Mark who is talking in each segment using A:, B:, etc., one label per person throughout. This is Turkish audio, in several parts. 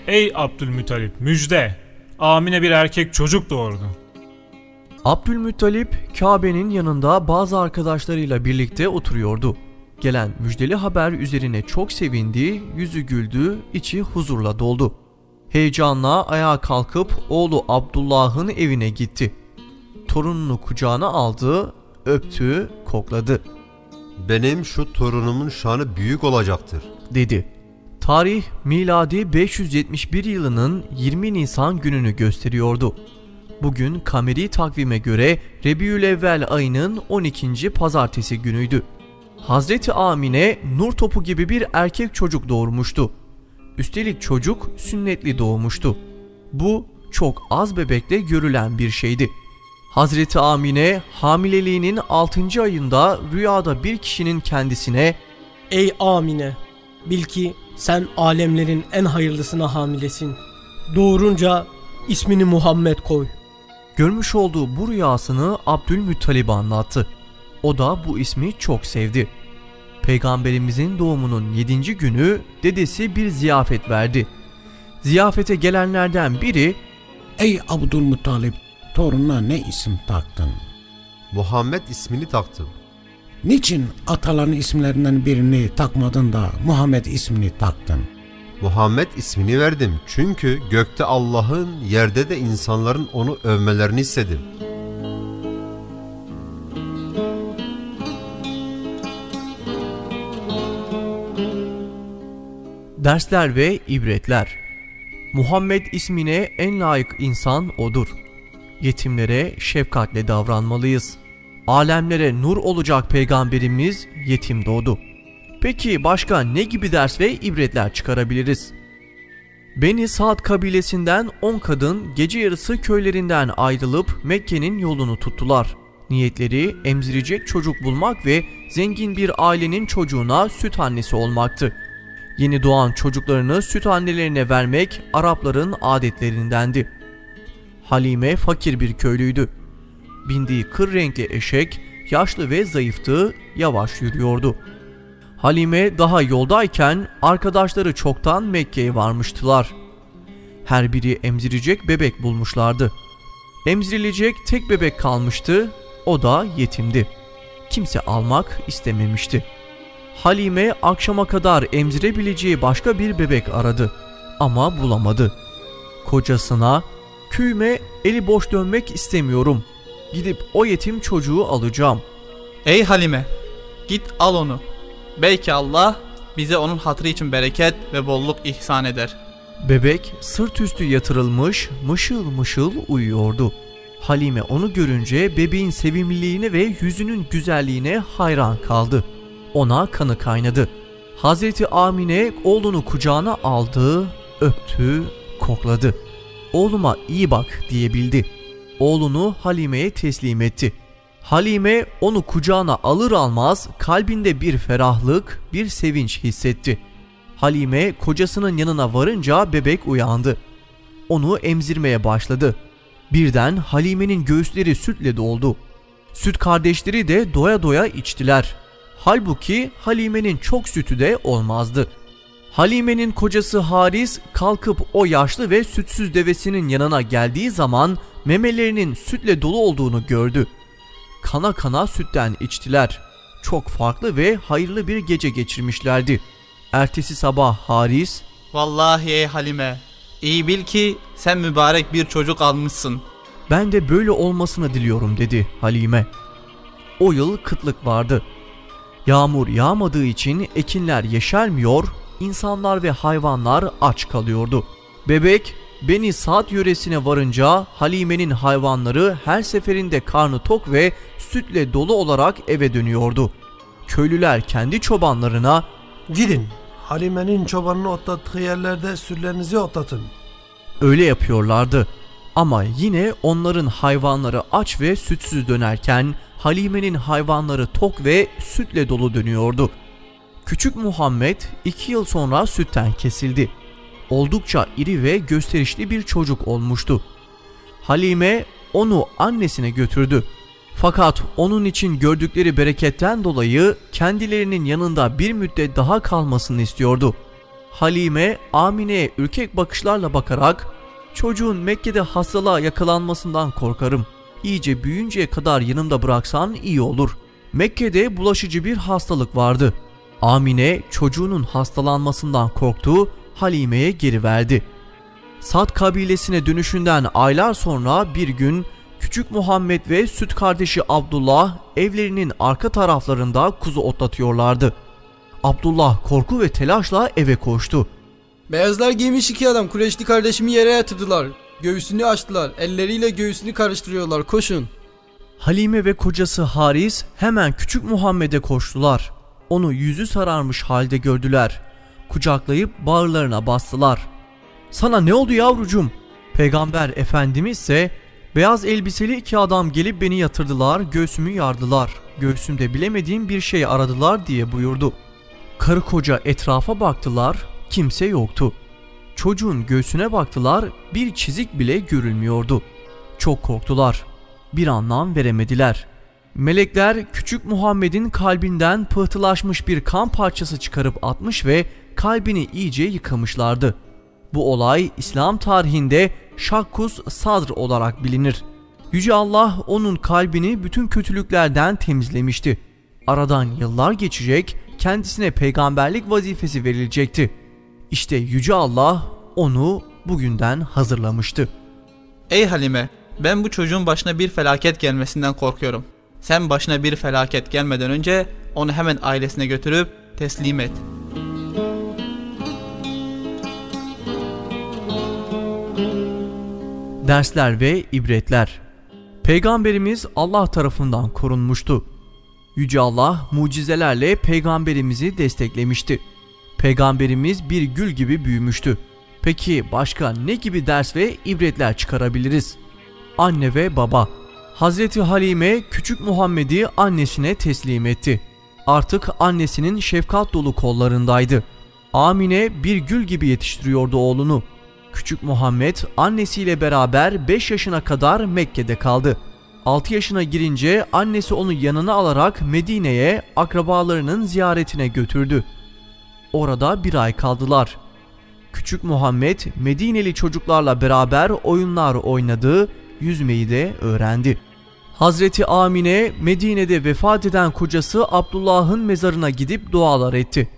A: Ey Abdülmuttalip müjde! Amine bir erkek çocuk doğurdu.
B: Abdülmuttalip Kabe'nin yanında bazı arkadaşlarıyla birlikte oturuyordu. Gelen müjdeli haber üzerine çok sevindi, yüzü güldü, içi huzurla doldu. Heyecanla ayağa kalkıp oğlu Abdullah'ın evine gitti. Torununu kucağına aldı, öptü, kokladı.
C: "Benim şu torunumun şanı büyük olacaktır,"
B: dedi. Tarih miladi 571 yılının 20 Nisan gününü gösteriyordu. Bugün kameri takvime göre Rebiülevvel ayının 12. pazartesi günüydü. Hazreti Amine nur topu gibi bir erkek çocuk doğurmuştu. Üstelik çocuk sünnetli doğmuştu. Bu çok az bebekte görülen bir şeydi. Hazreti Amine hamileliğinin 6. ayında rüyada bir kişinin kendisine
D: "Ey Amine, bil ki sen alemlerin en hayırlısına hamilesin. Doğurunca ismini Muhammed koy."
B: Görmüş olduğu bu rüyasını Abdülmuttalib'e anlattı. O da bu ismi çok sevdi. Peygamberimizin doğumunun 7. günü dedesi bir ziyafet verdi. Ziyafete gelenlerden biri
E: "Ey Abdülmuttalip, torununa ne isim taktın?"
C: "Muhammed ismini taktım."
E: "Niçin ataların isimlerinden birini takmadın da Muhammed ismini taktın?"
C: "Muhammed ismini verdim çünkü gökte Allah'ın, yerde de insanların onu övmelerini istedim."
B: Dersler ve ibretler. Muhammed ismine en layık insan odur. Yetimlere şefkatle davranmalıyız. Alemlere nur olacak peygamberimiz yetim doğdu. Peki başka ne gibi ders ve ibretler çıkarabiliriz? Beni Sa'd kabilesinden 10 kadın gece yarısı köylerinden ayrılıp Mekke'nin yolunu tuttular. Niyetleri emzirecek çocuk bulmak ve zengin bir ailenin çocuğuna süt annesi olmaktı. Yeni doğan çocuklarını süt annelerine vermek Arapların adetlerindendi. Halime fakir bir köylüydü. Bindiği kır renkli eşek yaşlı ve zayıftı, yavaş yürüyordu. Halime daha yoldayken arkadaşları çoktan Mekke'ye varmıştılar. Her biri emzirecek bebek bulmuşlardı. Emzirilecek tek bebek kalmıştı, o da yetimdi. Kimse almak istememişti. Halime akşama kadar emzirebileceği başka bir bebek aradı ama bulamadı. Kocasına "Köyüme eli boş dönmek istemiyorum. Gidip o yetim çocuğu alacağım."
F: "Ey Halime, git al onu. Belki Allah bize onun hatırı için bereket ve bolluk ihsan eder."
B: Bebek sırt üstü yatırılmış mışıl mışıl uyuyordu. Halime onu görünce bebeğin sevimliliğine ve yüzünün güzelliğine hayran kaldı. Ona kanı kaynadı. Hazreti Amine oğlunu kucağına aldı, öptü, kokladı. "Oğluma iyi bak," diyebildi. Oğlunu Halime'ye teslim etti. Halime onu kucağına alır almaz kalbinde bir ferahlık, bir sevinç hissetti. Halime kocasının yanına varınca bebek uyandı. Onu emzirmeye başladı. Birden Halime'nin göğüsleri sütle doldu. Süt kardeşleri de doya doya içtiler. Halbuki Halime'nin çok sütü de olmazdı. Halime'nin kocası Haris kalkıp o yaşlı ve sütsüz devesinin yanına geldiği zaman memelerinin sütle dolu olduğunu gördü. Kana kana sütten içtiler. Çok farklı ve hayırlı bir gece geçirmişlerdi. Ertesi sabah Haris,
F: "Vallahi ey Halime, iyi bil ki sen mübarek bir çocuk almışsın."
B: "Ben de böyle olmasını diliyorum," dedi Halime. O yıl kıtlık vardı. Yağmur yağmadığı için ekinler yeşermiyor, insanlar ve hayvanlar aç kalıyordu. Bebek Beni Sa'd yöresine varınca Halime'nin hayvanları her seferinde karnı tok ve sütle dolu olarak eve dönüyordu. Köylüler kendi çobanlarına
G: "Gidin, Halime'nin çobanını otlattığı yerlerde sürülerinizi otlatın."
B: Öyle yapıyorlardı. Ama yine onların hayvanları aç ve sütsüz dönerken Halime'nin hayvanları tok ve sütle dolu dönüyordu. Küçük Muhammed 2 yıl sonra sütten kesildi. Oldukça iri ve gösterişli bir çocuk olmuştu. Halime onu annesine götürdü. Fakat onun için gördükleri bereketten dolayı kendilerinin yanında bir müddet daha kalmasını istiyordu. Halime, Amine'ye ürkek bakışlarla bakarak "Çocuğun Mekke'de hastalığa yakalanmasından korkarım. İyice büyüyünceye kadar yanımda bıraksan iyi olur." Mekke'de bulaşıcı bir hastalık vardı. Amine çocuğunun hastalanmasından korktu, Halime'ye geri verdi. Sad kabilesine dönüşünden aylar sonra bir gün küçük Muhammed ve süt kardeşi Abdullah evlerinin arka taraflarında kuzu otlatıyorlardı. Abdullah korku ve telaşla eve koştu.
H: Beyazlar giymiş iki adam Kureyşli kardeşimi yere yatırdılar. Göğsünü açtılar. Elleriyle göğsünü karıştırıyorlar. Koşun.
B: Halime ve kocası Haris hemen küçük Muhammed'e koştular. Onu yüzü sararmış halde gördüler. Kucaklayıp bağırlarına bastılar. "Sana ne oldu yavrucum?" Peygamber Efendimiz ise "Beyaz elbiseli iki adam gelip beni yatırdılar, göğsümü yardılar. Göğsümde bilemediğim bir şey aradılar" diye buyurdu. Karı koca etrafa baktılar, kimse yoktu. Çocuğun göğsüne baktılar, bir çizik bile görülmüyordu. Çok korktular. Bir anlam veremediler. Melekler küçük Muhammed'in kalbinden pıhtılaşmış bir kan parçası çıkarıp atmış ve kalbini iyice yıkamışlardı. Bu olay İslam tarihinde Şakkus Sadr olarak bilinir. Yüce Allah onun kalbini bütün kötülüklerden temizlemişti. Aradan yıllar geçecek, kendisine peygamberlik vazifesi verilecekti. İşte Yüce Allah onu bugünden hazırlamıştı.
F: Ey Halime, ben bu çocuğun başına bir felaket gelmesinden korkuyorum. Sen başına bir felaket gelmeden önce onu hemen ailesine götürüp teslim et.
B: Dersler ve ibretler. Peygamberimiz Allah tarafından korunmuştu. Yüce Allah mucizelerle peygamberimizi desteklemişti. Peygamberimiz bir gül gibi büyümüştü. Peki başka ne gibi ders ve ibretler çıkarabiliriz? Anne ve baba. Hazreti Halime küçük Muhammed'i annesine teslim etti. Artık annesinin şefkat dolu kollarındaydı. Amine bir gül gibi yetiştiriyordu oğlunu. Küçük Muhammed annesiyle beraber 5 yaşına kadar Mekke'de kaldı. 6 yaşına girince annesi onu yanına alarak Medine'ye akrabalarının ziyaretine götürdü. Orada bir ay kaldılar. Küçük Muhammed Medineli çocuklarla beraber oyunlar oynadı, yüzmeyi de öğrendi. Hazreti Amine Medine'de vefat eden kocası Abdullah'ın mezarına gidip dualar etti.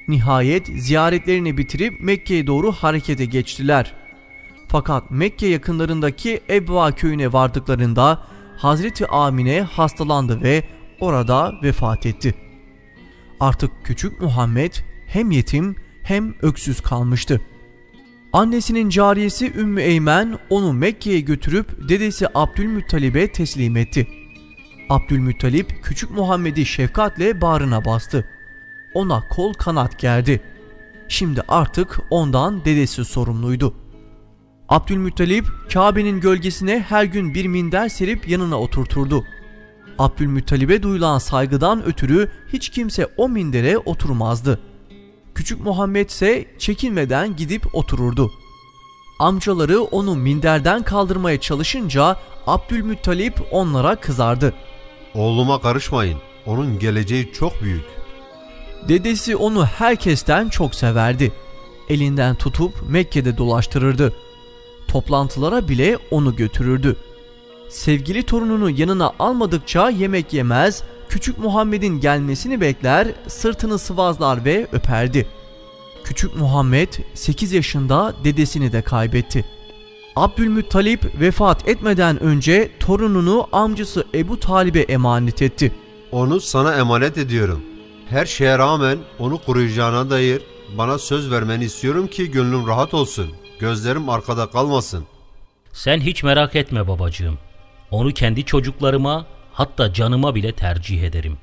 B: Nihayet ziyaretlerini bitirip Mekke'ye doğru harekete geçtiler. Fakat Mekke yakınlarındaki Ebva köyüne vardıklarında Hazreti Amine hastalandı ve orada vefat etti. Artık küçük Muhammed hem yetim hem öksüz kalmıştı. Annesinin cariyesi Ümmü Eymen onu Mekke'ye götürüp dedesi Abdülmuttalib'e teslim etti. Abdülmuttalib küçük Muhammed'i şefkatle bağrına bastı. Ona kol kanat gerdi. Şimdi artık ondan dedesi sorumluydu. Abdülmuttalib Kabe'nin gölgesine her gün bir minder serip yanına oturturdu. Abdülmuttalib'e duyulan saygıdan ötürü hiç kimse o mindere oturmazdı. Küçük Muhammed ise çekinmeden gidip otururdu. Amcaları onu minderden kaldırmaya çalışınca Abdülmuttalib onlara kızardı.
C: "Oğluma karışmayın, onun geleceği çok büyük."
B: Dedesi onu herkesten çok severdi. Elinden tutup Mekke'de dolaştırırdı. Toplantılara bile onu götürürdü. Sevgili torununu yanına almadıkça yemek yemez, küçük Muhammed'in gelmesini bekler, sırtını sıvazlar ve öperdi. Küçük Muhammed 8 yaşında dedesini de kaybetti. Abdülmuttalib vefat etmeden önce torununu amcası Ebu Talib'e emanet etti.
C: "Onu sana emanet ediyorum. Her şeye rağmen onu koruyacağına dair bana söz vermeni istiyorum ki gönlüm rahat olsun. Gözlerim arkada kalmasın."
I: Sen hiç merak etme babacığım. Onu kendi çocuklarıma, hatta canıma bile tercih ederim.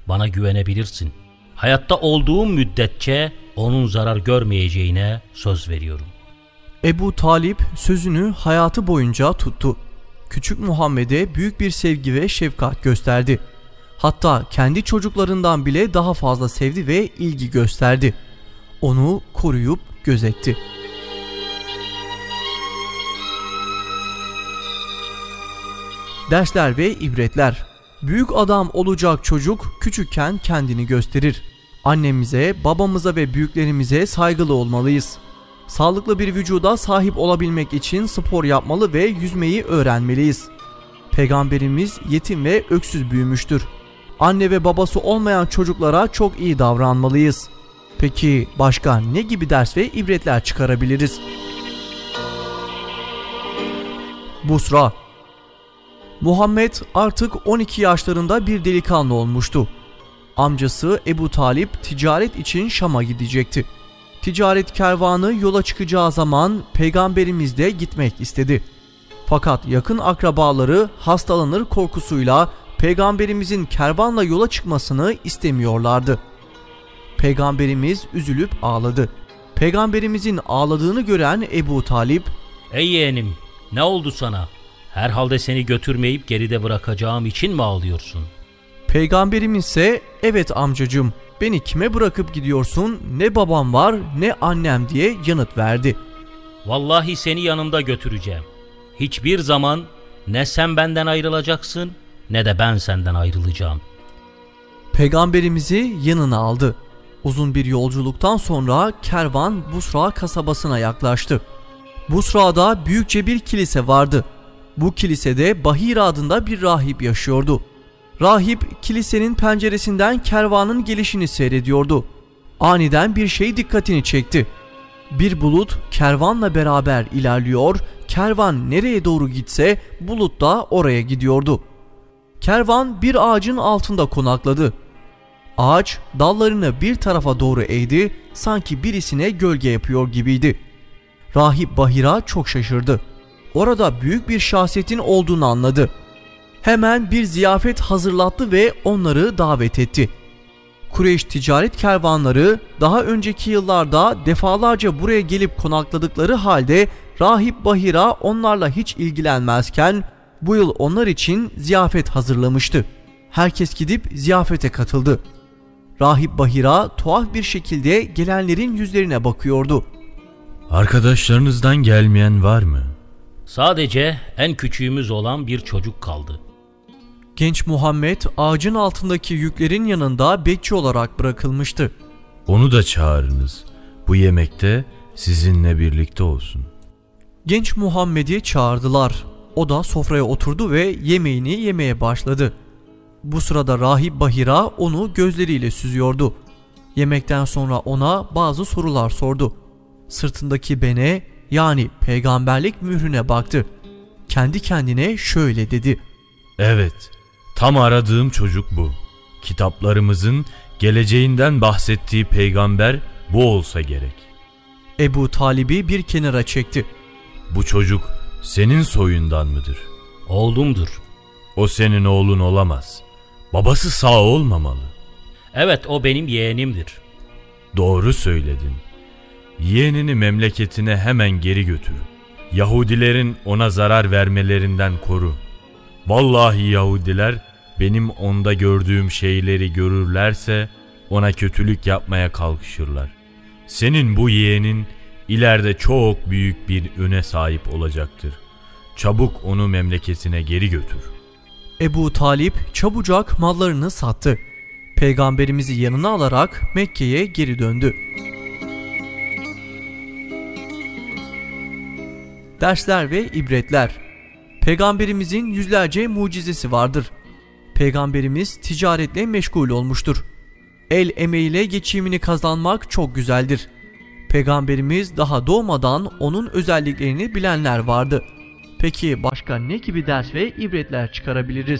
I: Bana güvenebilirsin. Hayatta olduğum müddetçe onun zarar görmeyeceğine söz veriyorum.
B: Ebu Talip sözünü hayatı boyunca tuttu. Küçük Muhammed'e büyük bir sevgi ve şefkat gösterdi. Hatta kendi çocuklarından bile daha fazla sevdi ve ilgi gösterdi. Onu koruyup gözetti. Dersler ve ibretler. Büyük adam olacak çocuk küçükken kendini gösterir. Annemize, babamıza ve büyüklerimize saygılı olmalıyız. Sağlıklı bir vücuda sahip olabilmek için spor yapmalı ve yüzmeyi öğrenmeliyiz. Peygamberimiz yetim ve öksüz büyümüştür. Anne ve babası olmayan çocuklara çok iyi davranmalıyız. Peki başka ne gibi ders ve ibretler çıkarabiliriz? Busra. Muhammed artık 12 yaşlarında bir delikanlı olmuştu. Amcası Ebu Talip ticaret için Şam'a gidecekti. Ticaret kervanı yola çıkacağı zaman Peygamberimiz de gitmek istedi. Fakat yakın akrabaları hastalanır korkusuyla Peygamberimizin kervanla yola çıkmasını istemiyorlardı. Peygamberimiz üzülüp ağladı. Peygamberimizin ağladığını gören Ebu Talip,
I: "Ey yeğenim, ne oldu sana? Herhalde seni götürmeyip geride bırakacağım için mi ağlıyorsun?"
B: Peygamberimiz ise "Evet amcacığım, beni kime bırakıp gidiyorsun? Ne babam var ne annem" diye yanıt verdi.
I: "Vallahi seni yanımda götüreceğim. Hiçbir zaman ne sen benden ayrılacaksın ne de ben senden ayrılacağım."
B: Peygamberimizi yanına aldı. Uzun bir yolculuktan sonra kervan Busra kasabasına yaklaştı. Busra'da büyükçe bir kilise vardı. Bu kilisede Bahir adında bir rahip yaşıyordu. Rahip kilisenin penceresinden kervanın gelişini seyrediyordu. Aniden bir şey dikkatini çekti. Bir bulut kervanla beraber ilerliyor, kervan nereye doğru gitse bulut da oraya gidiyordu. Kervan bir ağacın altında konakladı. Ağaç dallarını bir tarafa doğru eğdi, sanki birisine gölge yapıyor gibiydi. Rahip Bahira çok şaşırdı. Orada büyük bir şahsiyetin olduğunu anladı. Hemen bir ziyafet hazırlattı ve onları davet etti. Kureyş ticaret kervanları daha önceki yıllarda defalarca buraya gelip konakladıkları halde Rahip Bahira onlarla hiç ilgilenmezken bu yıl onlar için ziyafet hazırlamıştı. Herkes gidip ziyafete katıldı. Rahip Bahira tuhaf bir şekilde gelenlerin yüzlerine bakıyordu.
J: "Arkadaşlarınızdan gelmeyen var mı?"
I: "Sadece en küçüğümüz olan bir çocuk kaldı."
B: Genç Muhammed ağacın altındaki yüklerin yanında bekçi olarak bırakılmıştı.
J: "Onu da çağırınız. Bu yemekte sizinle birlikte olsun."
B: Genç Muhammed'i çağırdılar. O da sofraya oturdu ve yemeğini yemeye başladı. Bu sırada Rahip Bahira onu gözleriyle süzüyordu. Yemekten sonra ona bazı sorular sordu. Sırtındaki bene, yani peygamberlik mührüne baktı. Kendi kendine şöyle dedi:
J: "Evet, tam aradığım çocuk bu. Kitaplarımızın geleceğinden bahsettiği peygamber bu olsa gerek."
B: Ebu Talib'i bir kenara çekti.
J: "Bu çocuk senin soyundan mıdır?"
I: "Oğlumdur."
J: "O senin oğlun olamaz. Babası sağ olmamalı."
I: "Evet, o benim yeğenimdir."
J: "Doğru söyledin. Yeğenini memleketine hemen geri götür. Yahudilerin ona zarar vermelerinden koru. Vallahi Yahudiler benim onda gördüğüm şeyleri görürlerse ona kötülük yapmaya kalkışırlar. Senin bu yeğenin ileride çok büyük bir öne sahip olacaktır. Çabuk onu memleketine geri götür."
B: Ebu Talip çabucak mallarını sattı. Peygamberimizi yanına alarak Mekke'ye geri döndü. Dersler ve ibretler. Peygamberimizin yüzlerce mucizesi vardır. Peygamberimiz ticaretle meşgul olmuştur. El emeğiyle geçimini kazanmak çok güzeldir. Peygamberimiz daha doğmadan onun özelliklerini bilenler vardı. Peki başka ne gibi ders ve ibretler çıkarabiliriz?